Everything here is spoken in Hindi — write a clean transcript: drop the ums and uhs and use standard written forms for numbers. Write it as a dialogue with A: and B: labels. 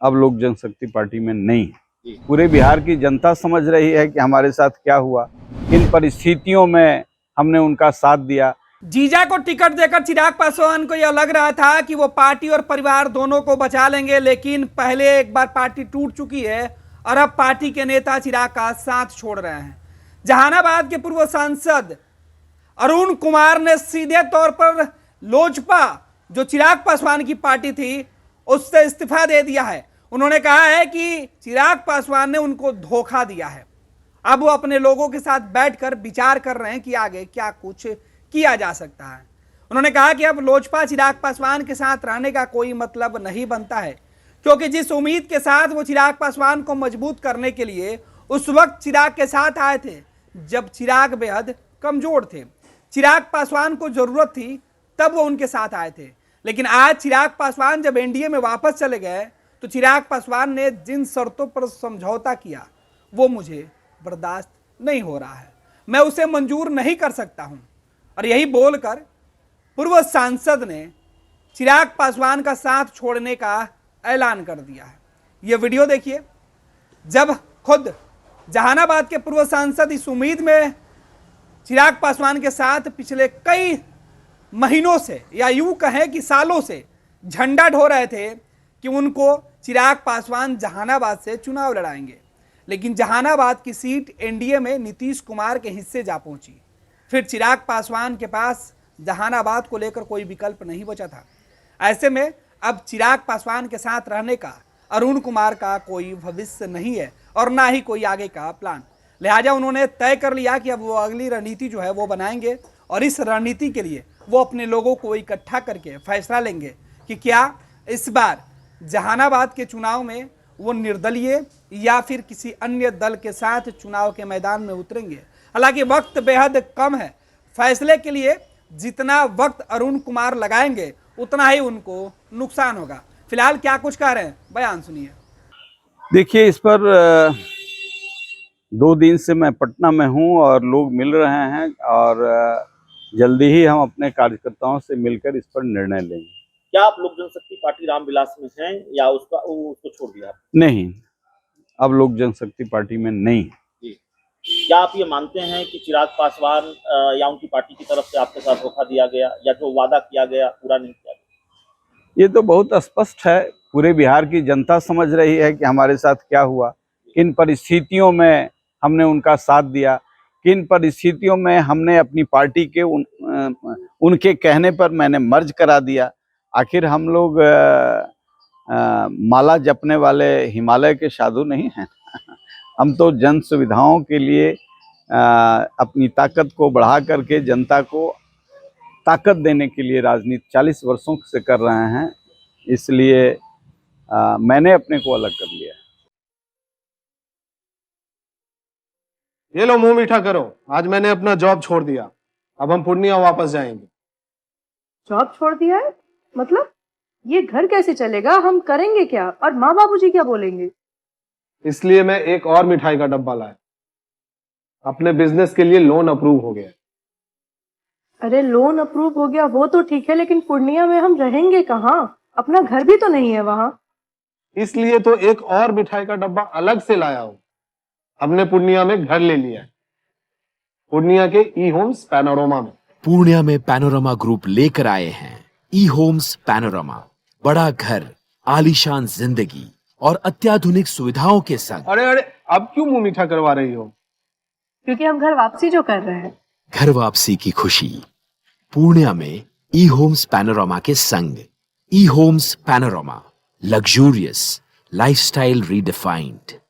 A: अब लोक जनशक्ति पार्टी में नहीं है। पूरे बिहार की जनता समझ रही है कि हमारे साथ क्या हुआ, किन परिस्थितियों में हमने उनका साथ दिया।
B: जीजा को टिकट देकर चिराग पासवान को यह लग रहा था कि वो पार्टी और परिवार दोनों को बचा लेंगे, लेकिन पहले एक बार पार्टी टूट चुकी है और अब पार्टी के नेता चिराग का साथ छोड़ रहे हैं। जहानाबाद के पूर्व सांसद अरुण कुमार ने सीधे तौर पर लोजपा, जो चिराग पासवान की पार्टी थी, उससे इस्तीफा दे दिया है। उन्होंने कहा है कि चिराग पासवान ने उनको धोखा दिया है। अब वो अपने लोगों के साथ बैठकर विचार कर रहे हैं कि आगे क्या कुछ किया जा सकता है। उन्होंने कहा कि अब लोजपा चिराग पासवान के साथ रहने का कोई मतलब नहीं बनता है, क्योंकि जिस उम्मीद के साथ वो चिराग पासवान को मजबूत करने के लिए उस वक्त चिराग के साथ आए थे, जब चिराग बेहद कमजोर थे, चिराग पासवान को जरूरत थी, तब वो उनके साथ आए थे। लेकिन आज चिराग पासवान जब एनडीए में वापस चले गए तो चिराग पासवान ने जिन शर्तों पर समझौता किया वो मुझे बर्दाश्त नहीं हो रहा है, मैं उसे मंजूर नहीं कर सकता हूं। और यही बोलकर पूर्व सांसद ने चिराग पासवान का साथ छोड़ने का ऐलान कर दिया है। यह वीडियो देखिए, जब खुद जहानाबाद के पूर्व सांसद इस उम्मीद में चिराग पासवान के साथ पिछले कई महीनों से या यूं कहें कि सालों से झंडा ढो रहे थे कि उनको चिराग पासवान जहानाबाद से चुनाव लड़ाएंगे, लेकिन जहानाबाद की सीट एनडीए में नीतीश कुमार के हिस्से जा पहुंची। फिर चिराग पासवान के पास जहानाबाद को लेकर कोई विकल्प नहीं बचा था। ऐसे में अब चिराग पासवान के साथ रहने का अरुण कुमार का कोई भविष्य नहीं है और ना ही कोई आगे का प्लान। लिहाजा उन्होंने तय कर लिया कि अब वो अगली रणनीति जो है वो बनाएंगे और इस रणनीति के लिए वो अपने लोगों को इकट्ठा करके फैसला लेंगे कि क्या इस बार जहानाबाद के चुनाव में वो निर्दलीय या फिर किसी अन्य दल के साथ चुनाव के मैदान में उतरेंगे। हालांकि वक्त बेहद कम है, फैसले के लिए जितना वक्त अरुण कुमार लगाएंगे उतना ही उनको नुकसान होगा। फिलहाल क्या कुछ कह रहे हैं, बयान सुनिए।
A: देखिए, इस पर 2 दिन से मैं पटना में हूं और लोग मिल रहे हैं और जल्दी ही हम अपने कार्यकर्ताओं से मिलकर इस पर निर्णय लेंगे।
C: क्या आप लोक जनशक्ति पार्टी रामविलास में हैं या उसको छोड़ दिया?
A: नहीं, अब लोक जनशक्ति पार्टी में नहीं है।
C: क्या आप ये मानते हैं कि चिराग पासवान या उनकी पार्टी की तरफ से आपके साथ धोखा दिया गया या जो वादा किया गया पूरा नहीं किया गया?
A: ये तो बहुत स्पष्ट है। पूरे बिहार की जनता समझ रही है कि हमारे साथ क्या हुआ, किन परिस्थितियों में हमने उनका साथ दिया, किन परिस्थितियों में हमने अपनी पार्टी के उनके कहने पर मैंने मर्ज करा दिया। आखिर हम लोग माला जपने वाले हिमालय के साधु नहीं हैं। हम तो जन सुविधाओं के लिए अपनी ताकत को बढ़ा करके जनता को ताकत देने के लिए राजनीति 40 वर्षों से कर रहे हैं, इसलिए मैंने अपने को अलग कर लिया।
D: ये लो मुंह मीठा करो, आज मैंने अपना जॉब छोड़ दिया, अब हम पूर्णिया वापस जाएंगे।
E: जॉब छोड़ दिया है? मतलब ये घर कैसे चलेगा, हम करेंगे क्या और माँ बाबूजी क्या बोलेंगे?
D: इसलिए मैं एक और मिठाई का डब्बा लाया, अपने बिजनेस के लिए लोन अप्रूव हो गया।
E: अरे लोन अप्रूव हो गया वो तो ठीक है, लेकिन पूर्णिया में हम रहेंगे कहाँ? अपना घर भी तो नहीं है वहाँ।
D: इसलिए तो एक और मिठाई का डब्बा अलग से लाया हूँ। हमने पूर्णिया में घर ले लिया है, पूर्णिया के ई होम्स पैनोरमा में।
F: पूर्णिया में पैनोरमा ग्रुप लेकर आए हैं ई होम्स पैनोरमा। बड़ा घर, आलीशान जिंदगी और अत्याधुनिक सुविधाओं के संग।
D: अरे अरे, अब क्यों मुंह मीठा करवा रही हो?
E: क्योंकि हम घर वापसी जो कर रहे हैं।
F: घर वापसी की खुशी पूर्णिया में ई होम्स पैनोरमा के संग। E homes panorama, luxurious lifestyle redefined.